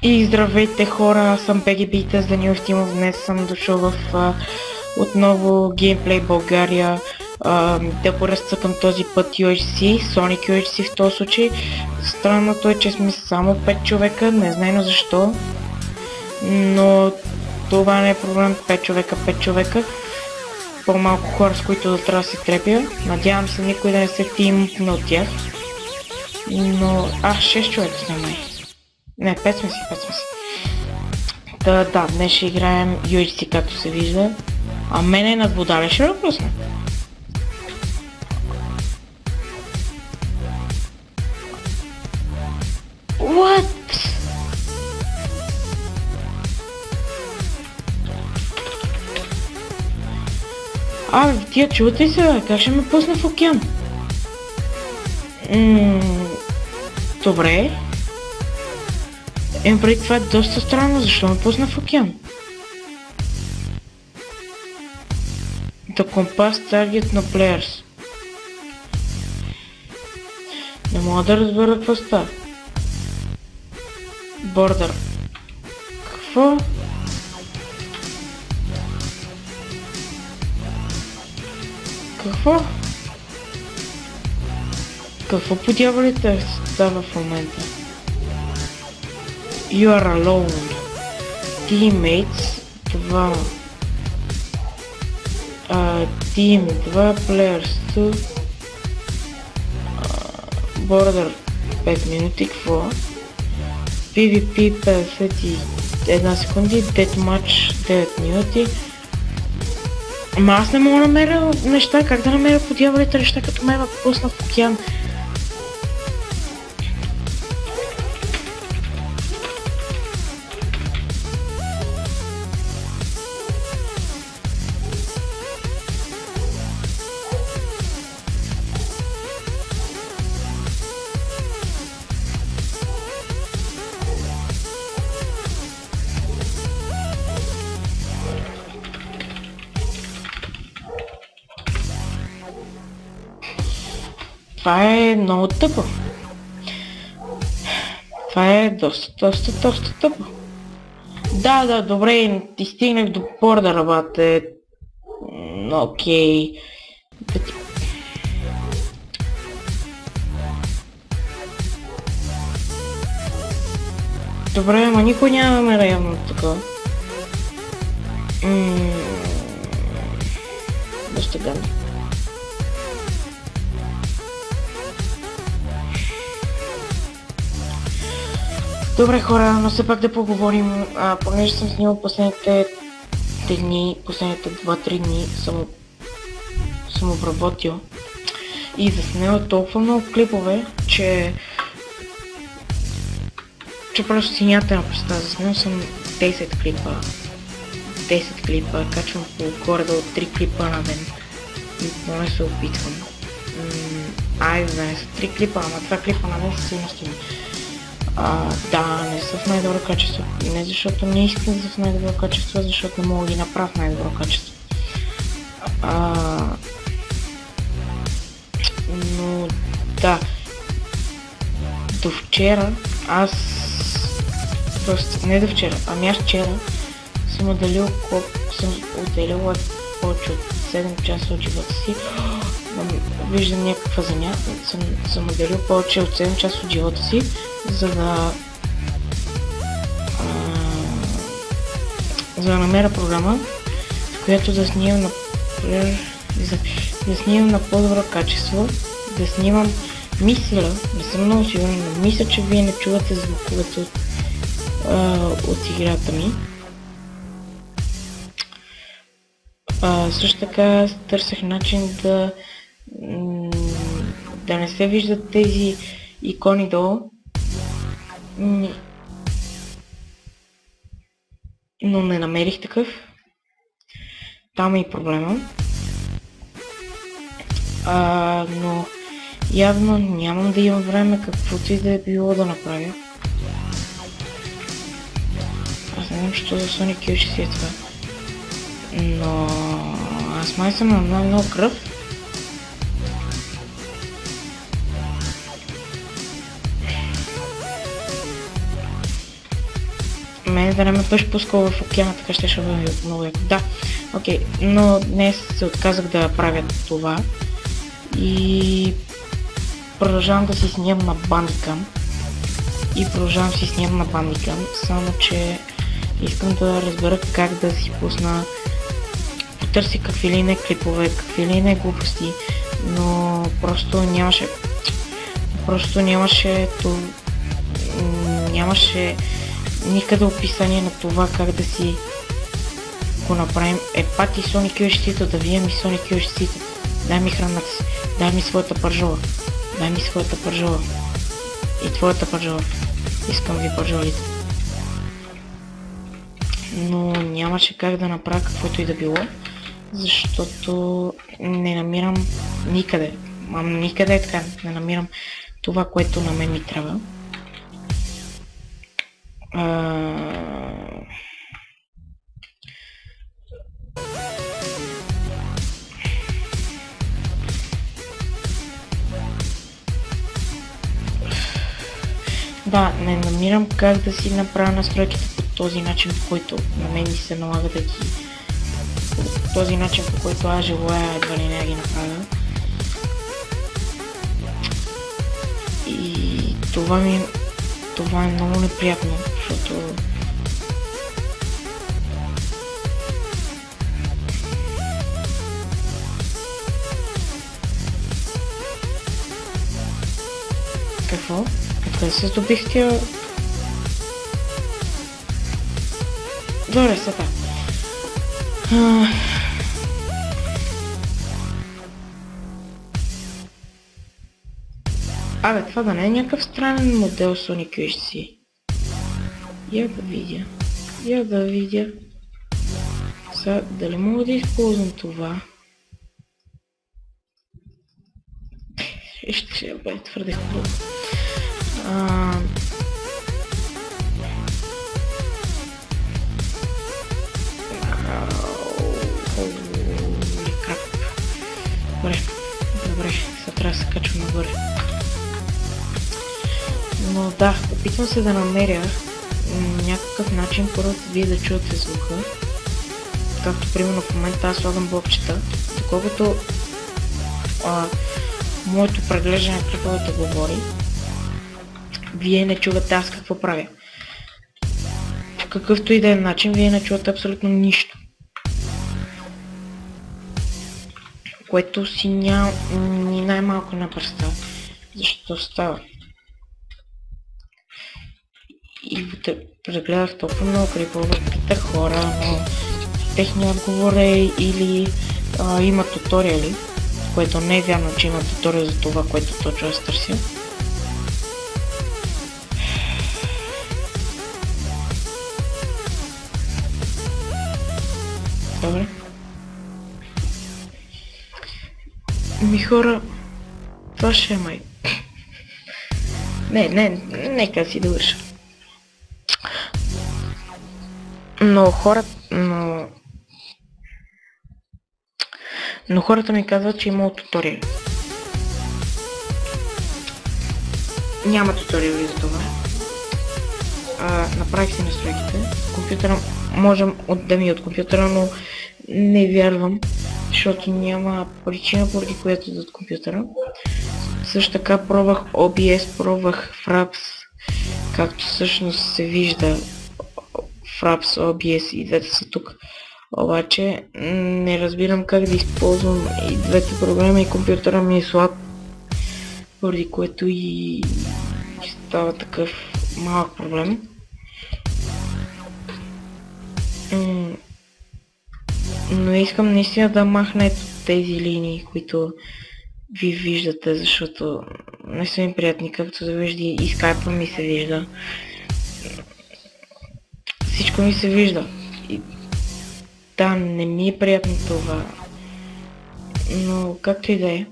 И здравейте хора, аз съм BGB за New Team. Днес съм дошъл в отново Gameplay България. Да поръстъкам този път UHC, Sonic UHC в този случай. Странното е, че сме само 5 човека, не знайно защо. Но това не е проблем, 5 човека. По-малко хора, с които да трябва да се трепя. Надявам се никой да не се тимпне от тях. Но 6 човека сме май. Не, 5 сме си. Да, днес ще играем UHC, както се вижда. А мене над вода ли ще да пусна? What? Тия чувате ли се, как ще ме пусна в океан? Добре. Преди това е доста странно, защо ме пусна в океан? The compass target no players. Не мога да разбера какво става. Border. Какво? Какво по дяволите става в момента? You are alone. Teammates 2. Team 2 players 2. Border 5 минути, какво? PvP 51 секунди, Deathmatch 9 минути. Ама аз не мога да намеря неща, как да намеря по дяволите неща, като ме пусна в океан. Това е много тъпо. Това е доста тъпо. Да, добре, ти стигнах до бордера, бате. Окей. Добре, ама никой няма да ме явно така. Доста гадно. Добре хора, но все пак да поговорим, понеже съм снимал последните 2-3 дни съм обработил и заснел толкова много клипове, че просто си нямате на представа. Заснел съм 10 клипа, качвам по горе-долу 3 клипа на ден и поне се опитвам. Знае са 3 клипа, ама 2 клипа на ден са силно стигни. Да, не са в най-добро качество. Не защото не искам да са в най-добро качество, а защото не мога да ги направя в най-добро качество. Но да. До вчера не до вчера, аз вчера съм отделил повече от 7 часа от живота си. Виждам някаква земя, съм отделил повече от 7 часа от живота си, за да намеря програма, в която да снимам на по-добро качество, да снимам, мисля, не съм много сигурен, но мисля, че вие не чувате звуковете от играта ми. Също така търсех начин да не се виждат тези икони долу, но не намерих такъв. Там е и проблема. Но явно нямам да имам време каквото и да е било да направя. Аз не знам, що за Sonic UHC е това. Но аз май съм на много кръв. Мен да не ме беше пускал в океана, така ще бъде много яко. Да, окей, но днес се отказах да правя това и продължавам да си снимам на Bandicam. Само че искам да разбера как да си пусна, потърси какви ли не клипове, какви ли не глупости, но просто нямаше никъде описание на това как да си го направим. Пати Sonic UHC-то, да вием и Sonic UHC-то. Дай ми храната си, дай ми своята пържола. И твоята пържола. Искам ви пържолите. Но нямаше как да направя каквото и да било, защото не намирам никъде. Никъде е така, не намирам това, което на мен ми трябва. Да, не намирам как да си направя настройките по този начин, по който на мен ми се налага да ги... По този начин, по който аз желая едва ли не ги направя. И това е много неприятно, защото... Какво? Откъде се здобих тия... Добре, сега. Абе, това да не е някакъв странен модел Sonic UHC. Я да видя. Сега, дали мога да използвам това? Ще бъде твърде хубаво. Добре, сега трябва да се качвам нагоре. Но да, опитвам се да намеря някакъв начин, първо вие да чуете звука. Както примерно в момента аз слагам блокчета, доколкото моето преглеждане на клиповете говори, вие не чувате аз какво правя. В какъвто и да е начин, вие не чувате абсолютно нищо. Което си няма ни най-малко на представа. Защо става? И прегледах толкова много клипове, питах хора, но техни отговор е или има туториали, което не е вярно, че има туториал за това, което точно аз търся. Добре. Ми хора, това ще е май. Нека си довърша. Но хората ми казват, че има туториали. Няма туториали за това. Направих си настройките. Компютъра можем да ми от компютъра, но не вярвам, защото няма причина, поради която да от компютъра. Също така пробвах OBS, пробвах Fraps, както всъщност се вижда. Fraps, OBS и двете са тук. Обаче не разбирам как да използвам и двете програми и компютъра ми е слаб, поради което и става такъв малък проблем. Но искам наистина да махна тези линии, които ви виждате, защото не са ми приятни, както се вижда и скайпа ми се вижда. Всичко ми се вижда. И да, не ми е приятно това. Но както и да е.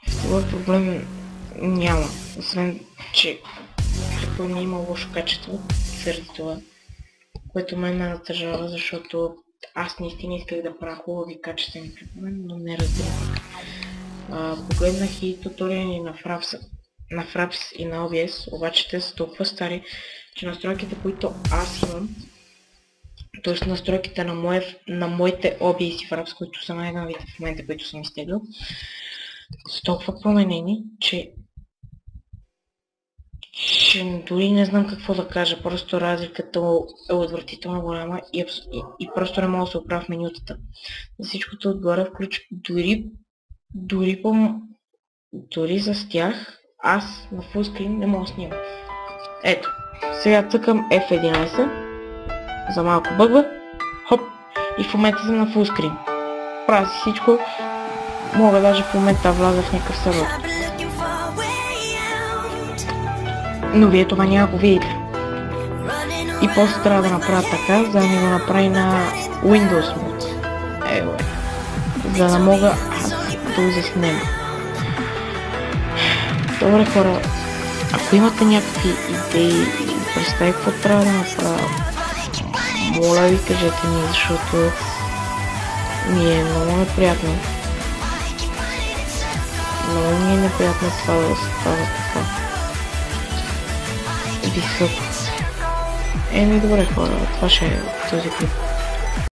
Това проблем няма. Освен, че клипът ми има лошо качество заради това, което ме натъжава, защото аз наистина исках да правя хубави качествени клипове, но не разбирам. Погледнах и туториали на Fraps. на Fraps и на OBS, обаче те са толкова стари, че настройките, които аз имам, т.е. настройките на моите OBS и Fraps, които са най-новите в момента, които съм изтеглил, са толкова променени, че дори не знам какво да кажа, просто разликата е отвратително голяма и просто не мога да се оправя в менютата. За всичкото отгоре включва дори с тях аз на фулскрин не мога да снимам. Ето, сега цъкам F11, за малко бъгва, хоп, и в момента съм на фулскрин. Правя си всичко, мога даже в момента вляза в някакъв сървър. Но вие това няма го видите. И после трябва да направя така, за да ми го направи на Windows Mode. За да мога аз да го заснема. Добре хора, ако имате някакви идеи и представи какво трябва да направя, моля ви кажете ми, защото ми е много неприятно. Много ми е неприятно това да става така. Високо. Еми добре хора, това ще е този клип.